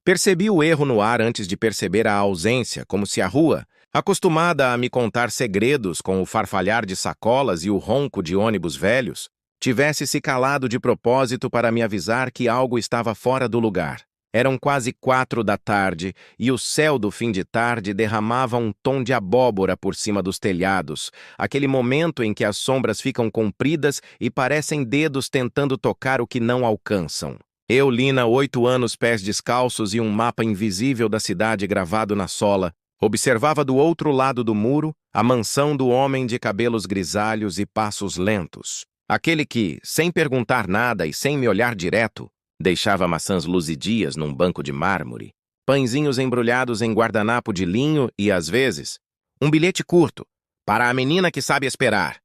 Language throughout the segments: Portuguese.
Percebi o erro no ar antes de perceber a ausência, como se a rua, acostumada a me contar segredos com o farfalhar de sacolas e o ronco de ônibus velhos, tivesse se calado de propósito para me avisar que algo estava fora do lugar. Eram quase 4 da tarde e o céu do fim de tarde derramava um tom de abóbora por cima dos telhados, aquele momento em que as sombras ficam compridas e parecem dedos tentando tocar o que não alcançam. Eu, Lina, 8 anos, pés descalços e um mapa invisível da cidade gravado na sola, observava do outro lado do muro a mansão do homem de cabelos grisalhos e passos lentos. Aquele que, sem perguntar nada e sem me olhar direto, deixava maçãs luzidias num banco de mármore, pãezinhos embrulhados em guardanapo de linho e, às vezes, um bilhete curto, para a menina que sabe esperar.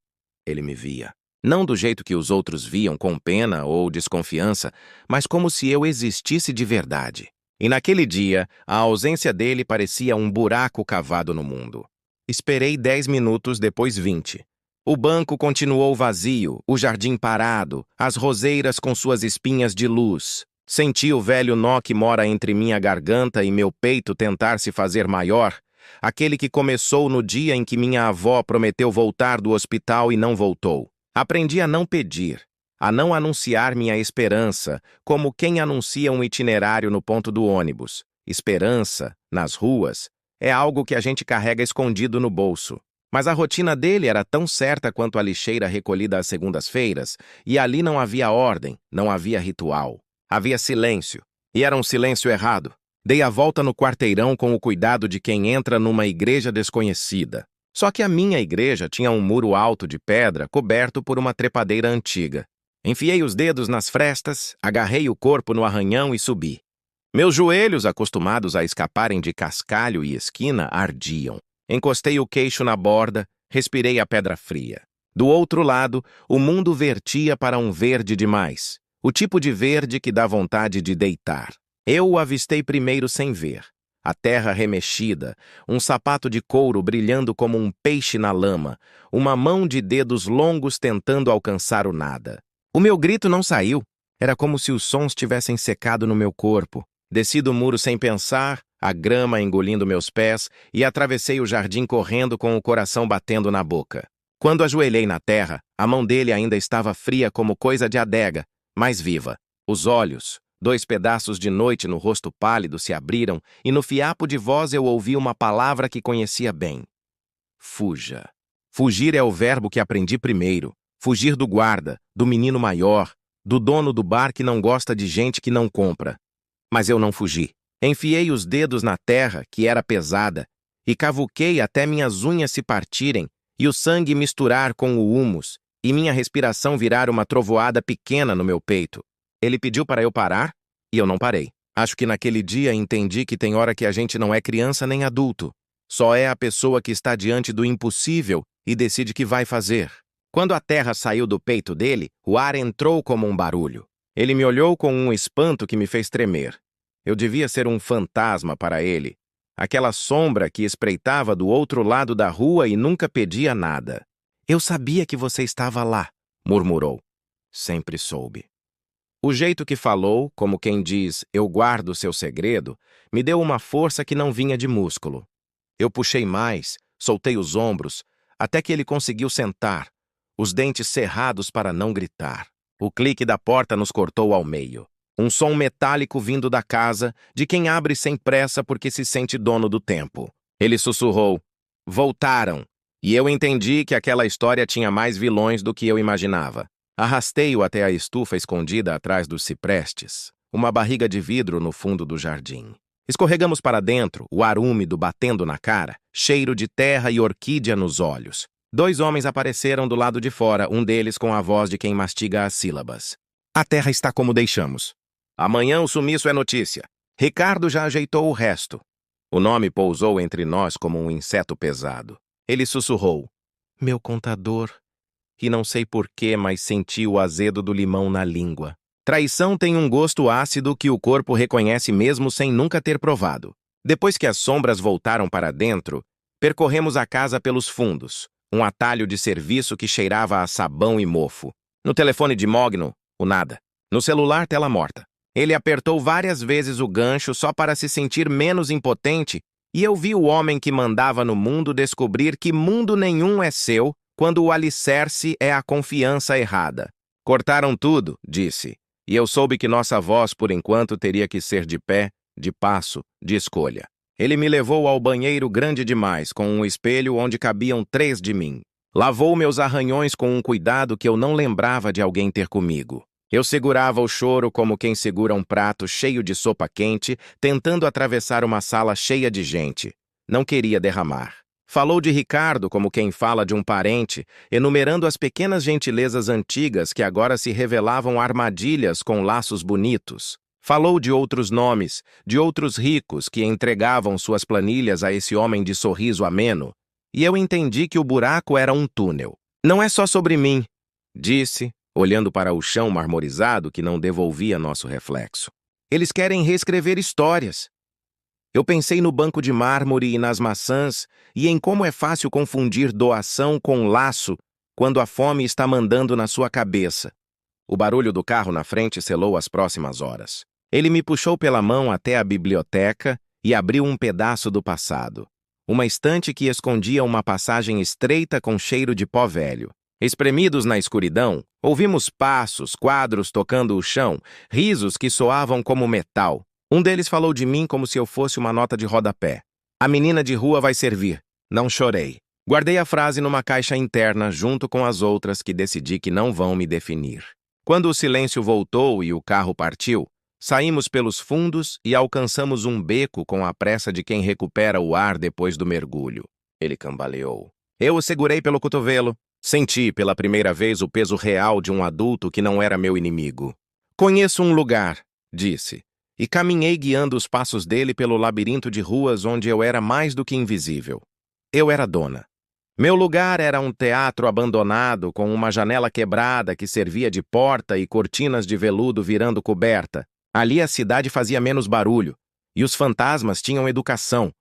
Ele me via. Não do jeito que os outros viam, com pena ou desconfiança, mas como se eu existisse de verdade. E naquele dia, a ausência dele parecia um buraco cavado no mundo. Esperei 10 minutos, depois 20. O banco continuou vazio, o jardim parado, as roseiras com suas espinhas de luz. Senti o velho nó que mora entre minha garganta e meu peito tentar se fazer maior, aquele que começou no dia em que minha avó prometeu voltar do hospital e não voltou. Aprendi a não pedir, a não anunciar minha esperança, como quem anuncia um itinerário no ponto do ônibus. Esperança, nas ruas, é algo que a gente carrega escondido no bolso. Mas a rotina dele era tão certa quanto a lixeira recolhida às segundas-feiras, e ali não havia ordem, não havia ritual. Havia silêncio, e era um silêncio errado. Dei a volta no quarteirão com o cuidado de quem entra numa igreja desconhecida. Só que a minha igreja tinha um muro alto de pedra coberto por uma trepadeira antiga. Enfiei os dedos nas frestas, agarrei o corpo no arranhão e subi. Meus joelhos, acostumados a escaparem de cascalho e esquina, ardiam. Encostei o queixo na borda, respirei a pedra fria. Do outro lado, o mundo vertia para um verde demais. O tipo de verde que dá vontade de deitar. Eu o avistei primeiro sem ver. A terra remexida, um sapato de couro brilhando como um peixe na lama, uma mão de dedos longos tentando alcançar o nada. O meu grito não saiu. Era como se os sons tivessem secado no meu corpo. Desci do muro sem pensar, a grama engolindo meus pés, e atravessei o jardim correndo com o coração batendo na boca. Quando ajoelhei na terra, a mão dele ainda estava fria como coisa de adega, mas viva. Os olhos, 2 pedaços de noite no rosto pálido, se abriram, e no fiapo de voz eu ouvi uma palavra que conhecia bem. Fuja. Fugir é o verbo que aprendi primeiro. Fugir do guarda, do menino maior, do dono do bar que não gosta de gente que não compra. Mas eu não fugi. Enfiei os dedos na terra, que era pesada, e cavuquei até minhas unhas se partirem e o sangue misturar com o humus, e minha respiração virar uma trovoada pequena no meu peito. Ele pediu para eu parar, e eu não parei. Acho que naquele dia entendi que tem hora que a gente não é criança nem adulto. Só é a pessoa que está diante do impossível e decide que vai fazer. Quando a terra saiu do peito dele, o ar entrou como um barulho. Ele me olhou com um espanto que me fez tremer. Eu devia ser um fantasma para ele, aquela sombra que espreitava do outro lado da rua e nunca pedia nada. Eu sabia que você estava lá, murmurou. Sempre soube. O jeito que falou, como quem diz, eu guardo seu segredo, me deu uma força que não vinha de músculo. Eu puxei mais, soltei os ombros, até que ele conseguiu sentar, os dentes cerrados para não gritar. O clique da porta nos cortou ao meio. Um som metálico vindo da casa, de quem abre sem pressa porque se sente dono do tempo. Ele sussurrou, voltaram, e eu entendi que aquela história tinha mais vilões do que eu imaginava. Arrastei-o até a estufa escondida atrás dos ciprestes, uma barriga de vidro no fundo do jardim. Escorregamos para dentro, o ar úmido batendo na cara, cheiro de terra e orquídea nos olhos. 2 homens apareceram do lado de fora, um deles com a voz de quem mastiga as sílabas. A terra está como deixamos. Amanhã o sumiço é notícia. Ricardo já ajeitou o resto. O nome pousou entre nós como um inseto pesado. Ele sussurrou. Meu contador. E não sei porquê, mas senti o azedo do limão na língua. Traição tem um gosto ácido que o corpo reconhece mesmo sem nunca ter provado. Depois que as sombras voltaram para dentro, percorremos a casa pelos fundos, um atalho de serviço que cheirava a sabão e mofo. No telefone de Mogno, o nada. No celular, tela morta. Ele apertou várias vezes o gancho só para se sentir menos impotente, e eu vi o homem que mandava no mundo descobrir que mundo nenhum é seu quando o alicerce é a confiança errada. Cortaram tudo, disse, e eu soube que nossa voz, por enquanto, teria que ser de pé, de passo, de escolha. Ele me levou ao banheiro grande demais, com um espelho onde cabiam 3 de mim. Lavou meus arranhões com um cuidado que eu não lembrava de alguém ter comigo. Eu segurava o choro como quem segura um prato cheio de sopa quente, tentando atravessar uma sala cheia de gente. Não queria derramar. Falou de Ricardo como quem fala de um parente, enumerando as pequenas gentilezas antigas que agora se revelavam armadilhas com laços bonitos. Falou de outros nomes, de outros ricos que entregavam suas planilhas a esse homem de sorriso ameno, e eu entendi que o buraco era um túnel. Não é só sobre mim, disse, olhando para o chão marmorizado que não devolvia nosso reflexo. Eles querem reescrever histórias. Eu pensei no banco de mármore e nas maçãs, e em como é fácil confundir doação com laço quando a fome está mandando na sua cabeça. O barulho do carro na frente selou as próximas horas. Ele me puxou pela mão até a biblioteca e abriu um pedaço do passado. Uma estante que escondia uma passagem estreita com cheiro de pó velho. Espremidos na escuridão, ouvimos passos, quadros tocando o chão, risos que soavam como metal. Um deles falou de mim como se eu fosse uma nota de rodapé. A menina de rua vai servir. Não chorei. Guardei a frase numa caixa interna junto com as outras que decidi que não vão me definir. Quando o silêncio voltou e o carro partiu, saímos pelos fundos e alcançamos um beco com a pressa de quem recupera o ar depois do mergulho. Ele cambaleou. Eu o segurei pelo cotovelo. Senti pela primeira vez o peso real de um adulto que não era meu inimigo. Conheço um lugar, disse, e caminhei guiando os passos dele pelo labirinto de ruas onde eu era mais do que invisível. Eu era dona. Meu lugar era um teatro abandonado com uma janela quebrada que servia de porta e cortinas de veludo virando coberta. Ali a cidade fazia menos barulho, e os fantasmas tinham educação.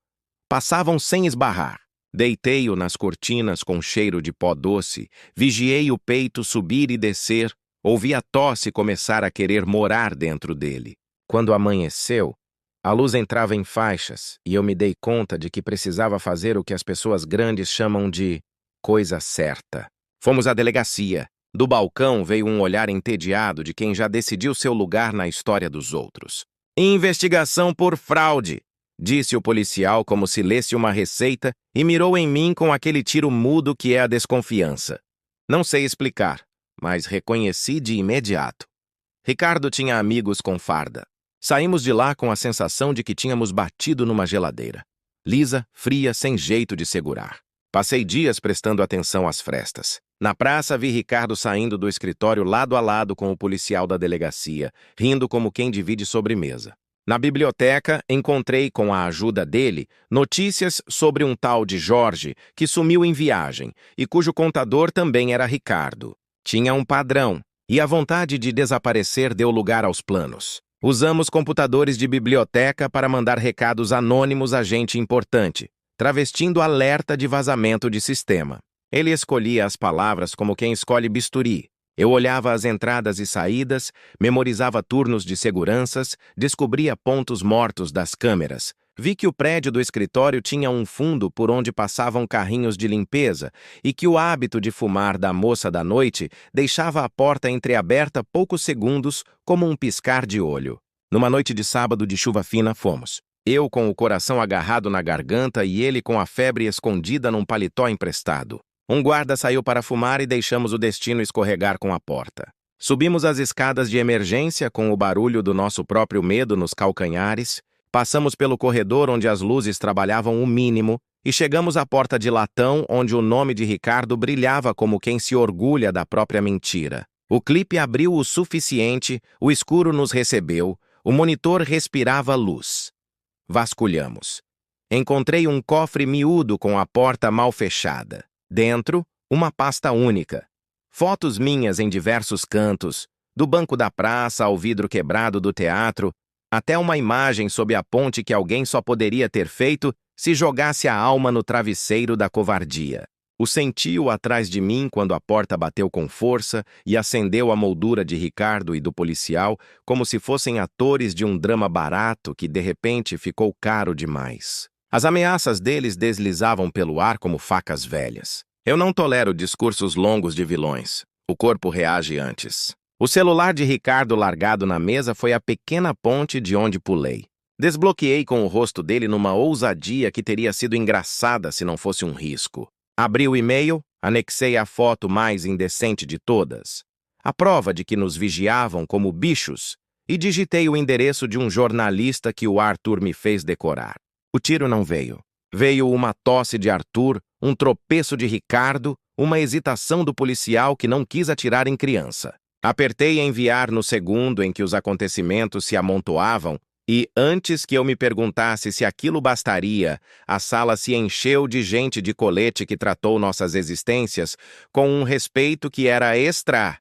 Passavam sem esbarrar. Deitei-o nas cortinas com cheiro de pó doce, vigiei o peito subir e descer, ouvi a tosse começar a querer morar dentro dele. Quando amanheceu, a luz entrava em faixas e eu me dei conta de que precisava fazer o que as pessoas grandes chamam de coisa certa. Fomos à delegacia. Do balcão veio um olhar entediado de quem já decidiu seu lugar na história dos outros. Investigação por fraude, disse o policial como se lesse uma receita e mirou em mim com aquele tiro mudo que é a desconfiança. Não sei explicar, mas reconheci de imediato. Ricardo tinha amigos com farda. Saímos de lá com a sensação de que tínhamos batido numa geladeira. Lisa, fria, sem jeito de segurar. Passei dias prestando atenção às frestas. Na praça, vi Ricardo saindo do escritório lado a lado com o policial da delegacia, rindo como quem divide sobremesa. Na biblioteca, encontrei, com a ajuda dele, notícias sobre um tal de Jorge que sumiu em viagem e cujo contador também era Ricardo. Tinha um padrão, e a vontade de desaparecer deu lugar aos planos. Usamos computadores de biblioteca para mandar recados anônimos a gente importante, travestindo alerta de vazamento de sistema. Ele escolhia as palavras como quem escolhe bisturi. Eu olhava as entradas e saídas, memorizava turnos de seguranças, descobria pontos mortos das câmeras. Vi que o prédio do escritório tinha um fundo por onde passavam carrinhos de limpeza e que o hábito de fumar da moça da noite deixava a porta entreaberta poucos segundos como um piscar de olho. Numa noite de sábado de chuva fina, fomos. Eu com o coração agarrado na garganta e ele com a febre escondida num paletó emprestado. Um guarda saiu para fumar e deixamos o destino escorregar com a porta. Subimos as escadas de emergência com o barulho do nosso próprio medo nos calcanhares, passamos pelo corredor onde as luzes trabalhavam o mínimo e chegamos à porta de latão onde o nome de Ricardo brilhava como quem se orgulha da própria mentira. O clipe abriu o suficiente, o escuro nos recebeu, o monitor respirava luz. Vasculhamos. Encontrei um cofre miúdo com a porta mal fechada. Dentro, uma pasta única. Fotos minhas em diversos cantos, do banco da praça ao vidro quebrado do teatro, até uma imagem sob a ponte que alguém só poderia ter feito se jogasse a alma no travesseiro da covardia. O sentiu atrás de mim quando a porta bateu com força e acendeu a moldura de Ricardo e do policial como se fossem atores de um drama barato que de repente ficou caro demais. As ameaças deles deslizavam pelo ar como facas velhas. Eu não tolero discursos longos de vilões. O corpo reage antes. O celular de Ricardo largado na mesa foi a pequena ponte de onde pulei. Desbloqueei com o rosto dele numa ousadia que teria sido engraçada se não fosse um risco. Abri o e-mail, anexei a foto mais indecente de todas, a prova de que nos vigiavam como bichos, e digitei o endereço de um jornalista que o Arthur me fez decorar. O tiro não veio. Veio uma tosse de Arthur, um tropeço de Ricardo, uma hesitação do policial que não quis atirar em criança. Apertei enviar no segundo em que os acontecimentos se amontoavam e, antes que eu me perguntasse se aquilo bastaria, a sala se encheu de gente de colete que tratou nossas existências com um respeito que era extra